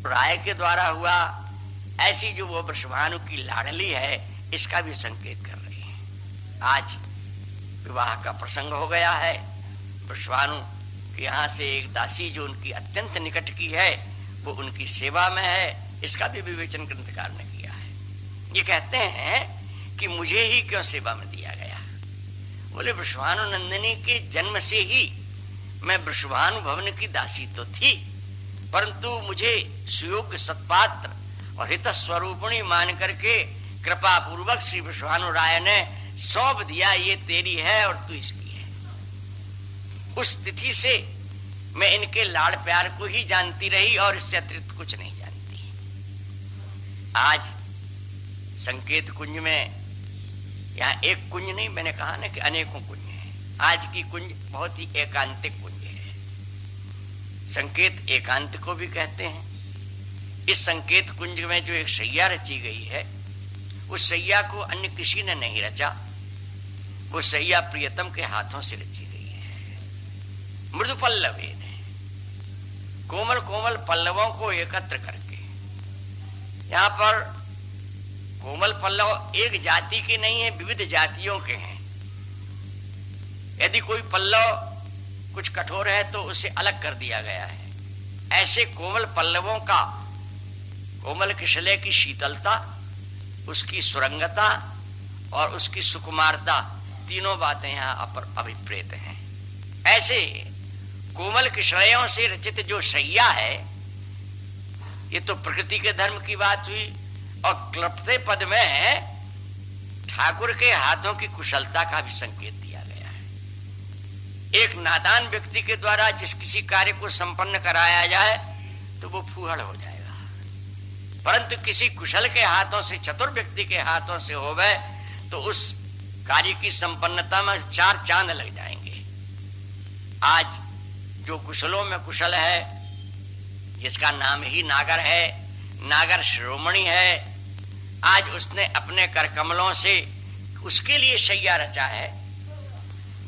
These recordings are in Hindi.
राय के द्वारा हुआ, ऐसी जो वो वृषभानु की लाडली है, इसका भी संकेत कर रही है। आज विवाह का प्रसंग हो गया है। वृषभानु के यहाँ से एक दासी जो उनकी अत्यंत निकट की है, वो उनकी सेवा में है। इसका भी विवेचन ग्रंथकार ने किया है। ये कहते हैं कि मुझे ही क्यों सेवा में दिया गया। बोले वृषभानु नंदिनी के जन्म से ही मैं वृषभानु भवन की दासी तो थी, परंतु मुझे सुयोग्य सत्पात्र और हित स्वरूपिणी मान करके कृपा पूर्वक श्री वृषभानु राय ने सौंप दिया, ये तेरी है और तू इसकी है। उस तिथि से मैं इनके लाड़ प्यार को ही जानती रही और इससे अतिरिक्त कुछ नहीं जानती। आज संकेत कुंज में, यहाँ एक कुंज नहीं, मैंने कहा ना कि अनेकों कुंज हैं। आज की कुंज बहुत ही एकांतिक कुंज है। संकेत एकांत को भी कहते हैं। इस संकेत कुंज में जो एक शैया रची गई है, उस शैया को अन्य किसी ने नहीं रचा। वो शैया प्रियतम के हाथों से रची गई है। मृदु पल्लवे ने कोमल कोमल पल्लवों को एकत्र करके, यहाँ पर कोमल पल्लव एक जाति के नहीं है, विविध जातियों के हैं। यदि कोई पल्लव कुछ कठोर है तो उसे अलग कर दिया गया है। ऐसे कोमल पल्लवों का, कोमल किशले की शीतलता, उसकी सुरंगता और उसकी सुकुमारता, तीनों बातें यहाँ पर अभिप्रेत हैं। ऐसे कोमल किशलयों से रचित जो शैया है, ये तो प्रकृति के धर्म की बात हुई। और क्लपते पद में ठाकुर के हाथों की कुशलता का भी संकेत दिया गया है। एक नादान व्यक्ति के द्वारा जिस किसी कार्य को संपन्न कराया जाए तो वो फूहड़ हो जाएगा, परंतु किसी कुशल के हाथों से, चतुर व्यक्ति के हाथों से होवे तो उस कार्य की संपन्नता में चार चांद लग जाएंगे। आज जो कुशलों में कुशल है, जिसका नाम ही नागर है, नागर शिरोमणि है, आज उसने अपने कर कमलों से उसके लिए शैया रचा है,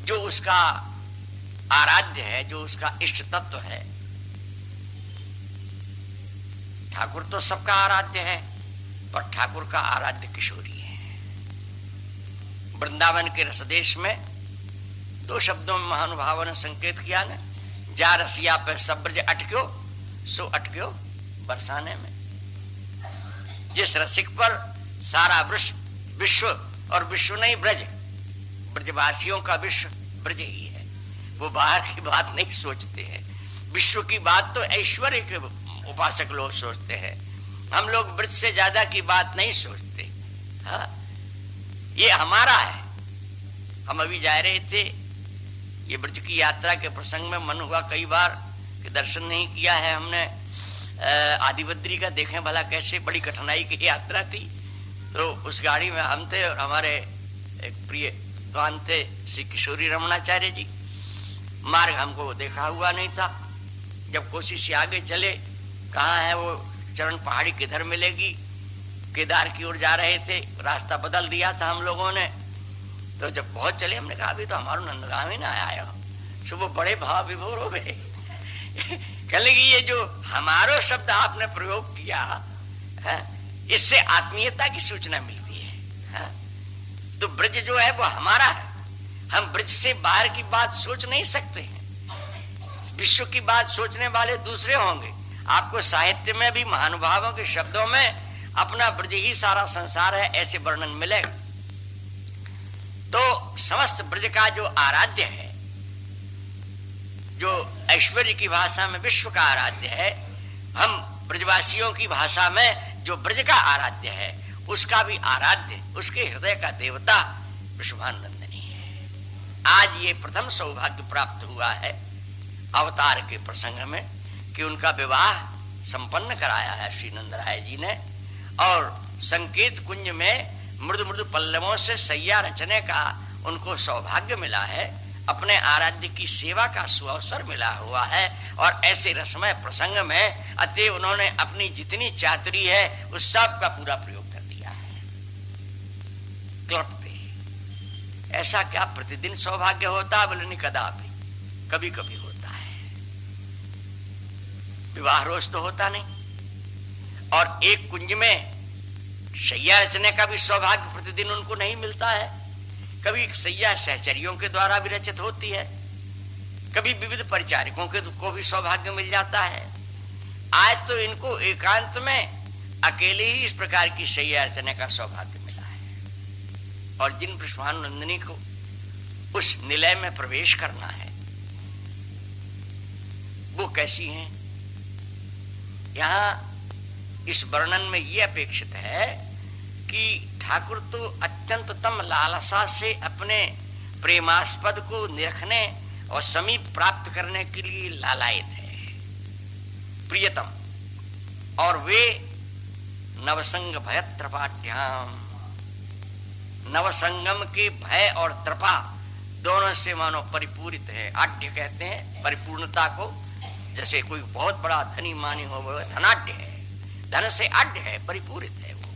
जो उसका आराध्य है, जो उसका इष्ट तत्व है। ठाकुर तो सबका आराध्य है, पर ठाकुर का आराध्य किशोरी है। वृंदावन के रसदेश में दो शब्दों में महानुभावों ने संकेत किया न, जा रसिया पे सब ब्रज अटक्यो सो अटक्यो बरसाने में। जिस रसिक पर सारा विश्व, और विश्व नहीं ब्रज, ब्रजवासियों का विश्व ब्रज ही है। वो बाहर की बात नहीं सोचते हैं। विश्व की बात तो ऐश्वर्य के उपासक लोग सोचते हैं। हम लोग ब्रज से ज्यादा की बात नहीं सोचते। हाँ, ये हमारा है। हम अभी जा रहे थे, ये ब्रज की यात्रा के प्रसंग में मन हुआ कई बार कि दर्शन नहीं किया है हमने आदिबद्री का, देखें भला कैसे, बड़ी कठिनाई की यात्रा थी। तो उस गाड़ी में हम थे और हमारे एक प्रिय विद्वान थे श्री किशोरी रमणाचार्य जी। मार्ग हमको देखा हुआ नहीं था। जब कोशिश से आगे चले, कहाँ है वो चरण पहाड़ी किधर मिलेगी, केदार की ओर जा रहे थे, रास्ता बदल दिया था हम लोगों ने। तो जब बहुत चले, हमने कहा अभी तो हमारा नंदगांव ही ना आया हो। सुबह बड़े भाव विभोर हो गए। कह लगी ये जो हमारो शब्द आपने प्रयोग किया है, इससे आत्मीयता की सूचना मिलती है। तो ब्रज जो है वो हमारा है। हम ब्रज से बाहर की बात सोच नहीं सकते हैं। विश्व की बात सोचने वाले दूसरे होंगे। आपको साहित्य में भी महानुभावों के शब्दों में अपना ब्रज ही सारा संसार है, ऐसे वर्णन मिलेगा। तो समस्त ब्रज का जो आराध्य है, जो ऐश्वर्य की भाषा में विश्व का आराध्य है, हम ब्रजवासियों की भाषा में जो ब्रज का आराध्य है, उसका भी आराध्य, उसके हृदय का देवता वृषभानुनंदिनी है। आज ये प्रथम सौभाग्य प्राप्त हुआ है अवतार के प्रसंग में कि उनका विवाह संपन्न कराया है श्री नंदराय जी ने। और संकेत कुंज में मृदु मृदु पल्लवों से सैया रचने का उनको सौभाग्य मिला है। अपने आराध्य की सेवा का सुअवसर मिला हुआ है। और ऐसे रसमय प्रसंग में अतः उन्होंने अपनी जितनी चातुरी है उस सब का पूरा प्रयोग कर दिया है। क्लपते, ऐसा क्या प्रतिदिन सौभाग्य होता है? बोले नहीं, कदापि, कभी कभी होता है। विवाह रोज तो होता नहीं। और एक कुंज में शैया रचने का भी सौभाग्य प्रतिदिन उनको नहीं मिलता है। कभी शैया सहचरियों के द्वारा भी रचित होती है, कभी विविध परिचारिकों के को भी सौभाग्य मिल जाता है। आज तो इनको एकांत में अकेले ही इस प्रकार की शैया रचने का सौभाग्य मिला है। और जिन वृषभानुनंदिनी को उस निलय में प्रवेश करना है वो कैसी हैं? यहां इस वर्णन में यह अपेक्षित है कि ठाकुर तो अत्यंततम लालसा से अपने प्रेमास्पद को निरखने और समीप प्राप्त करने के लिए लालायित है, प्रियतम। और वे नवसंग भय त्रपाढ्याम, नवसंगम के भय और त्रपा दोनों से मानो परिपूरित है। आढ्य कहते हैं परिपूर्णता को, जैसे कोई बहुत बड़ा धनी मानी हो वो धनाढ्य है, धन से आढ्य है, परिपूरित है वो।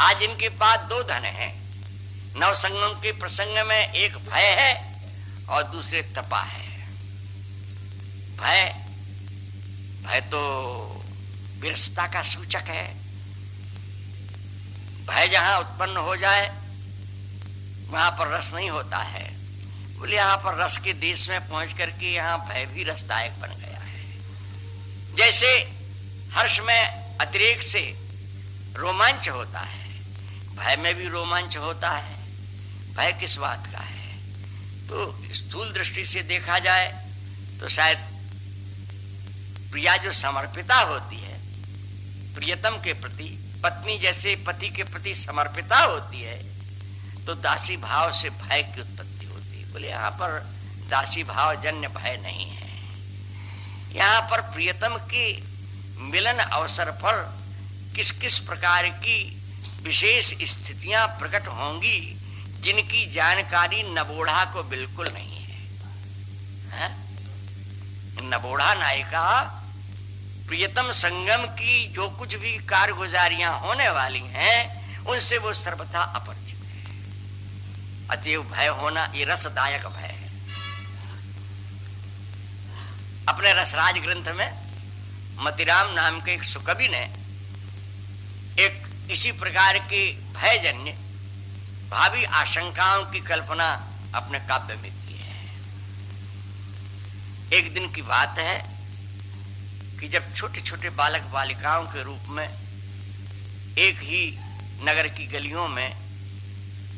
आज इनके पास दो धन है। नवसंगम के प्रसंग में एक भय है और दूसरे तपा है। भय तो विरसता का सूचक है। भय जहां उत्पन्न हो जाए वहां पर रस नहीं होता है। बोले यहां पर रस के देश में पहुंच करके यहां भय भी रसदायक बन गया है। जैसे हर्ष में अतिरेक से रोमांच होता है, भय में भी रोमांच होता है। भय किस बात का है? तो स्थूल दृष्टि से देखा जाए तो शायद प्रिया जो समर्पिता होती है प्रियतम के प्रति, पत्नी जैसे पति के प्रति समर्पिता होती है, तो दासी भाव से भय की उत्पत्ति होती है। बोले यहाँ पर दासी भाव जन्य भय नहीं है। यहाँ पर प्रियतम के मिलन अवसर पर किस किस प्रकार की विशेष स्थितियां प्रकट होंगी जिनकी जानकारी नबोढ़ा को बिल्कुल नहीं है। नबोढ़ा नायिका प्रियतम संगम की जो कुछ भी कारगुजारियां होने वाली हैं उनसे वो सर्वथा अपरिचित है। अतएव भय होना ये रसदायक भय है। अपने रसराज ग्रंथ में मतिराम नाम के एक सुकवि ने एक इसी प्रकार के भयजन्य भावी आशंकाओं की कल्पना अपने काव्य में की है। एक दिन की बात है कि जब छोटे छोटे बालक बालिकाओं के रूप में एक ही नगर की गलियों में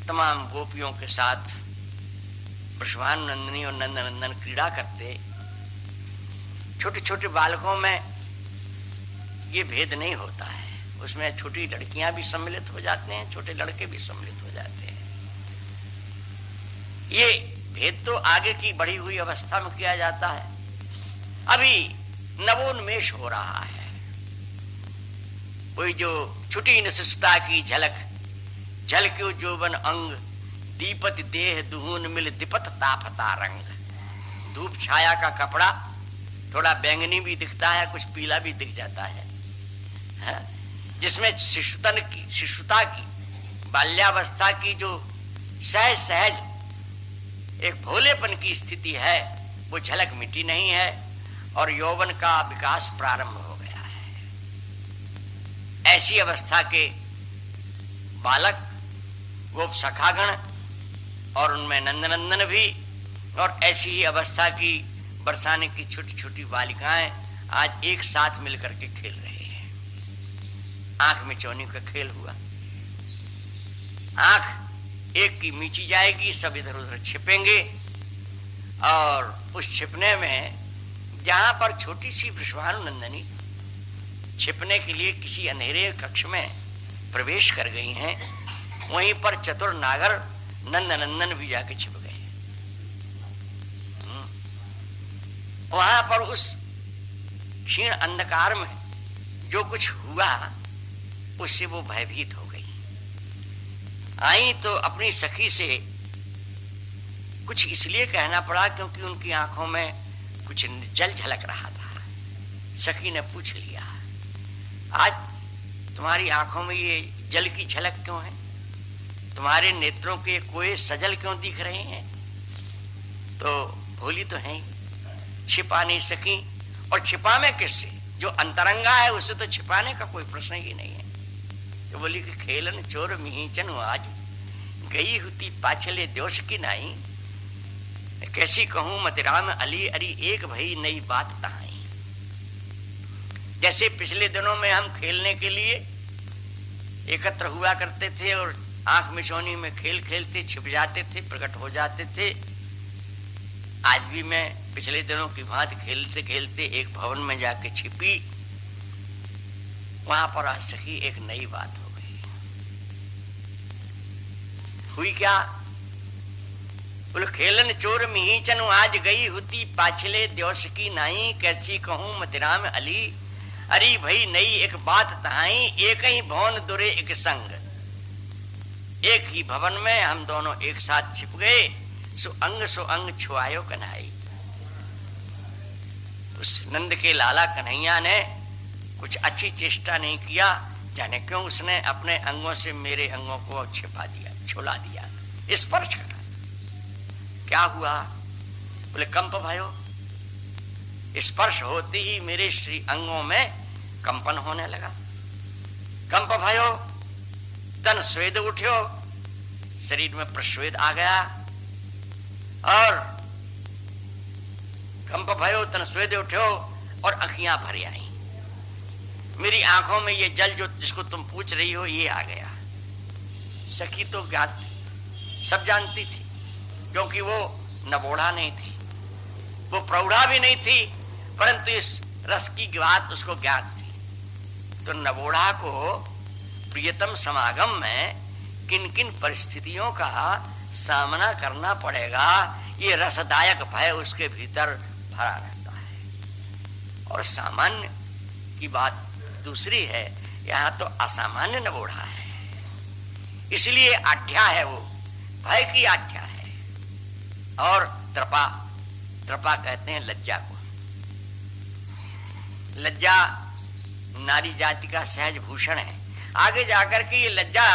तमाम गोपियों के साथ वृषभानुनंदिनी और नंदनंदन क्रीड़ा करते, छोटे छोटे बालकों में ये भेद नहीं होता है। उसमें छोटी लड़कियां भी सम्मिलित हो जाते हैं, छोटे लड़के भी सम्मिलित हो जाते हैं। ये भेद तो आगे की बढ़ी हुई अवस्था में किया जाता है। अभी नवोन्मेष हो रहा है। वही जो छुटी निशिष्टता की झलक, झल क्यों जोबन अंग, दीपत देह दुहून मिल दिपत तापता रंग। धूप छाया का कपड़ा थोड़ा बैंगनी भी दिखता है, कुछ पीला भी दिख जाता है, जिसमें शिशुता की बाल्यावस्था की जो सहज सहज एक भोलेपन की स्थिति है वो झलक मिटी नहीं है और यौवन का विकास प्रारंभ हो गया है। ऐसी अवस्था के बालक गोप सखागण और उनमें नंदनंदन भी, और ऐसी ही अवस्था की बरसाने की छोटी छोटी बालिकाएं आज एक साथ मिलकर के खेल रहे हैं। आंख में चौनी का खेल हुआ। आंख एक की मीची जाएगी, सब इधर उधर छिपेंगे, और उस छिपने में जहां पर छोटी सी वृषभानुनंदिनी छिपने के लिए किसी अंधेरे कक्ष में प्रवेश कर गई हैं, वहीं पर चतुर नागर नंदनंदन भी जाके छिप गए। वहां पर उस क्षीण अंधकार में जो कुछ हुआ उससे वो भयभीत हो गई। आई तो अपनी सखी से कुछ इसलिए कहना पड़ा क्योंकि उनकी आंखों में कुछ जल झलक रहा था। सखी ने पूछ लिया, आज तुम्हारी आंखों में ये जल की झलक क्यों है? तुम्हारे नेत्रों के कोए सजल क्यों दिख रहे हैं? तो भोली तो है ही, छिपा नहीं सकी, और छिपा में किससे? जो अंतरंगा है उसे तो छिपाने का कोई प्रश्न ही नहीं है। तो बोली कि खेलन चोर मिहीचन आज गई हुती पाछले दोष की नाई, कैसी कहूं मतिराम अली अरी एक भई नई बात तहाई। जैसे पिछले दिनों में हम खेलने के लिए एकत्र हुआ करते थे और आंख मिचौनी में खेल खेलते, छिप जाते थे, प्रकट हो जाते थे। आज भी मैं पिछले दिनों की भांति खेलते खेलते एक भवन में जाके छिपी। वहां पर आज सखी एक नई बात हो गई। हुई क्या? बोले खेलन चोर मिहीचन आज गई हुती पाछले द्योष की नाई, कैसी कहूं मतिराम अली अरे भाई नई एक बात तहाई। एक ही भवन दुरे एक संग, एक ही भवन में हम दोनों एक साथ छिप गए। सो अंग छुआयो कन्हई। उस नंद के लाला कन्हैया ने कुछ अच्छी चेष्टा नहीं किया, जाने क्यों उसने अपने अंगों से मेरे अंगों को छिपा दिया, छुला दिया, स्पर्श करा। क्या हुआ? बोले कंप भयो। स्पर्श होते ही मेरे श्री अंगों में कंपन होने लगा। कंप भयो, तन स्वेद उठ्यो, शरीर में प्रस्वेद आ गया। और कंप भयो, तन स्वेद उठ्यो और आंखियां भर आई। मेरी आंखों में ये जल जो जिसको तुम पूछ रही हो ये आ गया। सखी तो ज्ञात सब जानती थी, क्योंकि वो नबोढ़ा नहीं थी, वो प्रौढ़ा भी नहीं थी, परंतु इस रस की बात उसको ज्ञात थी। तो नबोढ़ा को प्रियतम समागम में किन किन परिस्थितियों का सामना करना पड़ेगा, ये रसदायक भय उसके भीतर भरा रहता है। और सामान्य की बात दूसरी है, यहां तो असामान्य नबोढ़ा है, इसलिए आढ्या है, वो भय की आढ्या है। और त्रपा कहते हैं लज्जा को। लज्जा नारी जाति का सहज भूषण है। आगे जाकर के ये लज्जा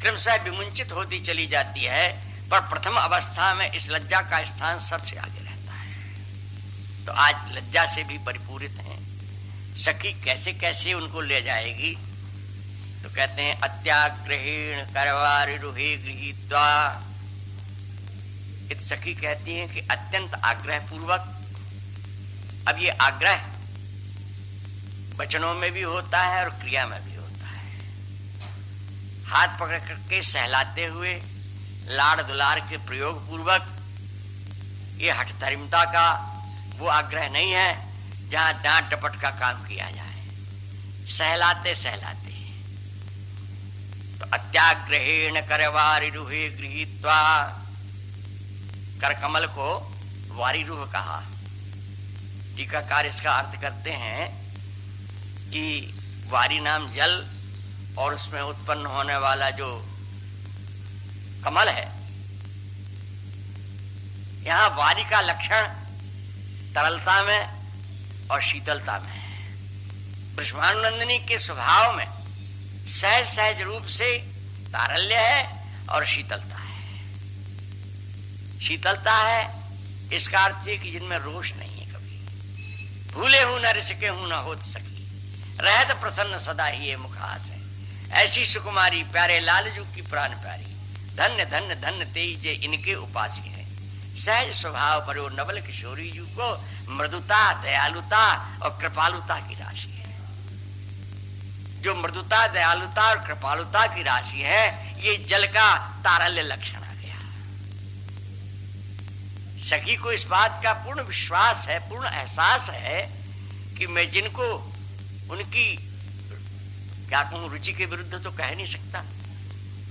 क्रमशः विमुंचित होती चली जाती है, पर प्रथम अवस्था में इस लज्जा का स्थान सबसे आगे रहता है। तो आज लज्जा से भी परिपूरित हैं। सखी कैसे कैसे उनको ले जाएगी? तो कहते हैं अत्याग्रहेण करवारि रुहे गृहीत्वा। इत सखी कहती हैं कि अत्यंत आग्रह पूर्वक। अब ये आग्रह वचनों में भी होता है और क्रिया में भी होता है। हाथ पकड़ करके सहलाते हुए लाड़ दुलार के प्रयोग पूर्वक, ये हठधर्मिता का वो आग्रह नहीं है जहां डांट डपट का काम किया जाए, सहलाते सहलाते। तो अत्याग्रहेण करवारि रुहे गृहीत्वा, कर कमल को वारी रूह कहा। टीकाकार इसका अर्थ करते हैं कि वारी नाम जल और उसमें उत्पन्न होने वाला जो कमल है, यहां वारी का लक्षण तरलता में और शीतलता में है। ब्रह्मानंदिनी के स्वभाव में सहज सहज रूप से तारल्य है और शीतलता है। शीतलता है इसका अर्थ है कि जिनमें रोष नहीं है, कभी भूले हूं न रिसके हूं न होत सकी, रहत प्रसन्न सदा ही ये मुखास है। ऐसी सुकुमारी प्यारे लालजू की प्राण प्यारी, धन्य धन्य धन्य तेजे इनके उपासी है। सहज स्वभाव पर वो नवल किशोरी जू को मृदुता, दयालुता और कृपालुता की राशि है। जो मृदुता, दयालुता और कृपालुता की राशि है, ये जल का तारल्य लक्षण आ गया। सखी को इस बात का पूर्ण विश्वास है, पूर्ण एहसास है कि मैं जिनको उनकी क्या कहूं, रुचि के विरुद्ध तो कह नहीं सकता,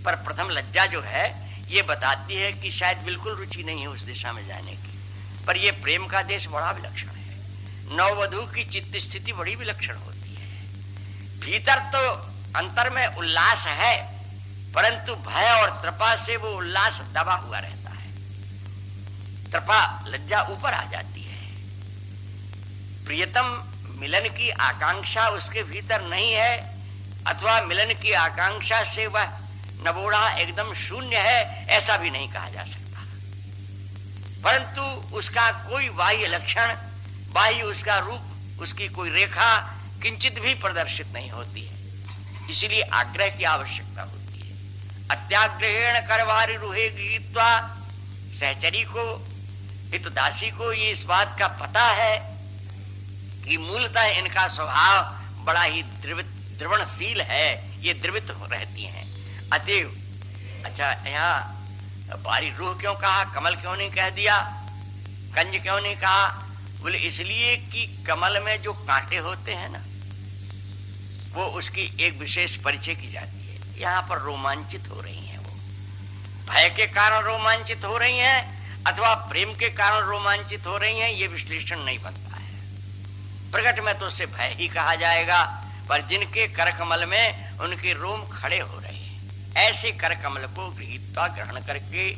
पर प्रथम लज्जा जो है ये बताती है कि शायद बिल्कुल रुचि नहीं है उस दिशा में जाने की। पर ये प्रेम का देश बड़ा विलक्षण है। नववधू की चित्त स्थिति बड़ी विलक्षण होती है। भीतर तो अंतर में उल्लास है, परंतु भय और त्रपा से वो उल्लास दबा हुआ रहता है। त्रपा लज्जा ऊपर आ जाती है। प्रियतम मिलन की आकांक्षा उसके भीतर नहीं है, अथवा मिलन की आकांक्षा से वह नबोढ़ा एकदम शून्य है, ऐसा भी नहीं कहा जा सकता। परंतु उसका कोई बाह्य लक्षण, बाह्य उसका रूप उसकी कोई रेखा किंचित भी प्रदर्शित नहीं होती है। इसलिए आग्रह की आवश्यकता होती है। अत्याग्रहेण करवारी रुहे गीत्वा, सहचरी को, हितदासी को ये इस बात का पता है कि मूलतः इनका स्वभाव बड़ा ही द्रवणशील है, ये द्रवित रहती हैं। अतएव अच्छा, यहाँ बारी रूह क्यों कहा, कमल क्यों नहीं कह दिया, कंज क्यों नहीं कहा? बोले इसलिए कि कमल में जो कांटे होते हैं ना, वो उसकी एक विशेष परिचय की जाती है। यहाँ पर रोमांचित हो रही हैं, वो भय के कारण रोमांचित हो रही हैं अथवा प्रेम के कारण रोमांचित हो रही हैं, ये विश्लेषण नहीं बनता है। प्रकट में तो उसे भय ही कहा जाएगा, पर जिनके करकमल में उनके रोम खड़े हो रहे हैं, ऐसे करकमल को गृहीतता ग्रहण करके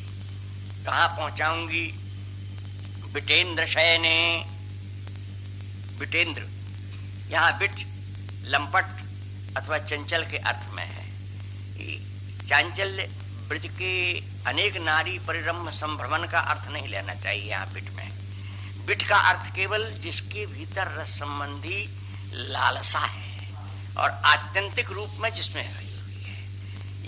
कहाँ पहुंचाऊंगी? बिटेंद्र शयने। बिटेंद्र, यहाँ बिट लंपट अथवा चंचल के अर्थ में है। चांचल्य ब्रज के अनेक नारी परिरम्भ संभ्रमण का अर्थ नहीं लेना चाहिए यहाँ बिट में। बिट का अर्थ केवल जिसके भीतर रस संबंधी लालसा है और आत्यंतिक रूप में जिसमें रही हुई है,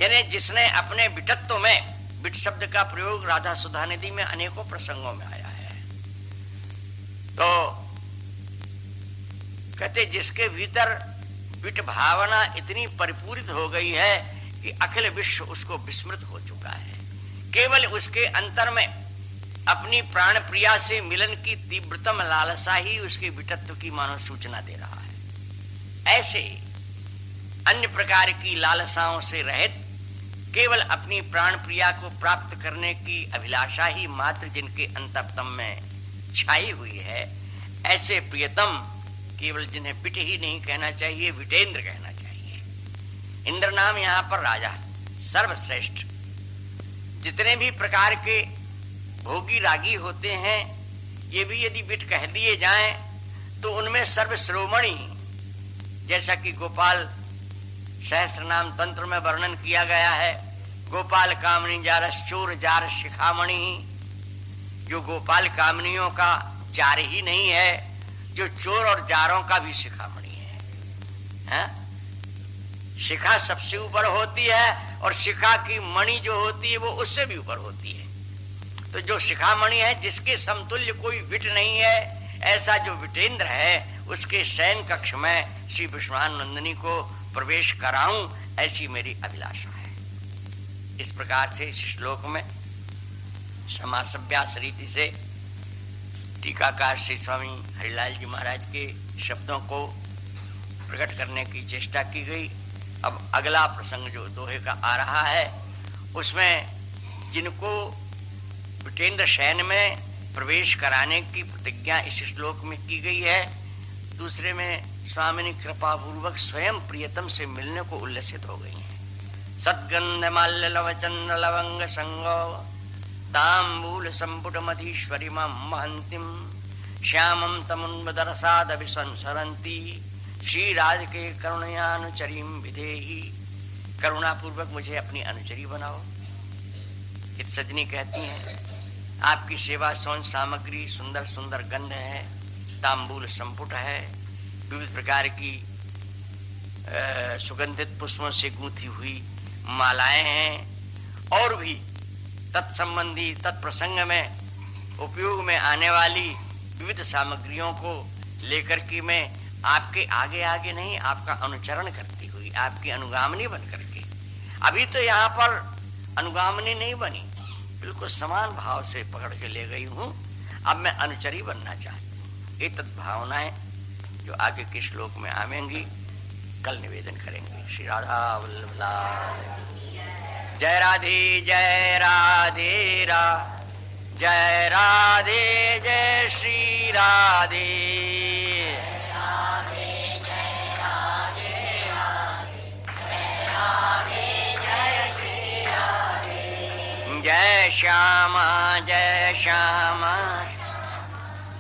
यानी जिसने अपने बिटत्व में, बिट शब्द का प्रयोग राधा सुधा निधि में अनेकों प्रसंगों में आया है। तो कहते जिसके भीतर बिट भावना इतनी परिपूरित हो गई है कि अखिल विश्व उसको विस्मृत हो चुका है। केवल उसके अंतर में अपनी प्राण प्रिया से मिलन की तीव्रतम लालसा ही उसके बिटत्व की मानो सूचना दे रहा है। ऐसे अन्य प्रकार की लालसाओं से रहित केवल अपनी प्राण प्रिया को प्राप्त करने की अभिलाषा ही मात्र जिनके अंतरतम में छाई हुई है, ऐसे प्रियतम केवल जिन्हें बिट ही नहीं कहना चाहिए, विटेंद्र कहना चाहिए। इंद्र नाम यहाँ पर राजा सर्वश्रेष्ठ। जितने भी प्रकार के भोगी रागी होते हैं, ये भी यदि बिट कह दिए जाएं तो उनमें सर्वश्रोमणी, जैसा कि गोपाल सहस्त्र नाम तंत्र में वर्णन किया गया है, गोपाल कामनी जारस चोर जार शिखामणि, जो गोपाल कामनियों का जार ही नहीं है, जो चोर और जारों का भी शिखामणि है? शिखा सबसे ऊपर होती है और शिखा की मणि जो होती है वो उससे भी ऊपर होती है। तो जो शिखामणि है, जिसके समतुल्य कोई विट नहीं है, ऐसा जो विटेंद्र है, उसके शयन कक्ष में श्री विश्वानंदिनी को प्रवेश कराऊं, ऐसी मेरी अभिलाषा है। इस प्रकार से इस श्लोक में समासभ्यास रीति से टीकाकार श्री स्वामी हरिलाल जी महाराज के शब्दों को प्रकट करने की चेष्टा की गई। अब अगला प्रसंग जो दोहे का आ रहा है, उसमें जिनको विटेंद्र शयन में प्रवेश कराने की प्रतिज्ञा इस श्लोक में की गई है, दूसरे में स्वामी ने कृपा पूर्वक स्वयं प्रियतम से मिलने को उल्लसित हो गई हैं। सद्गंध माल्य लवचंद्र लवंग संगो तांबूल संपुट मधीश्वरी महंतिम श्यामम तमुन्मदरसाद अभिसंसरंती श्री राज के करुणयानुचरीम विधेहि। करुणा पूर्वक मुझे अपनी अनुचरी बनाओ। हित सजनी कहती हैं, आपकी सेवा सौंद सामग्री सुंदर सुंदर गंध है, तांबूल संपुट है, विविध प्रकार की सुगंधित पुष्पों से गूंथी हुई मालाएं हैं, और भी तत्संबंधी तत्प्रसंग में उपयोग में आने वाली विविध सामग्रियों को लेकर के मैं आपके आगे आगे नहीं, आपका अनुचरण करती हुई, आपकी अनुगामिनी बन करके, अभी तो यहाँ पर अनुगामिनी नहीं बनी, बिल्कुल समान भाव से पकड़ के ले गई हूँ, अब मैं अनुचरी बनना चाहती हूँ। ये तत्भावनाएं जो आगे के श्लोक में आवेंगी, कल निवेदन करेंगे। श्री राधा वल्लभा जय राधे जय राधे रा जय राधे जय श्री राधे जय श्यामा जय श्यामा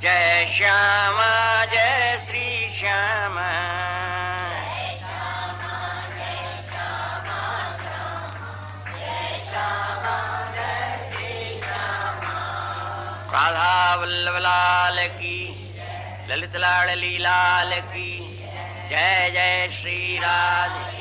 जय श्यामा जय श्री श्यामा राधा वल्लभ लाल की ललित लाडली लाल की जय। जय श्री राधे।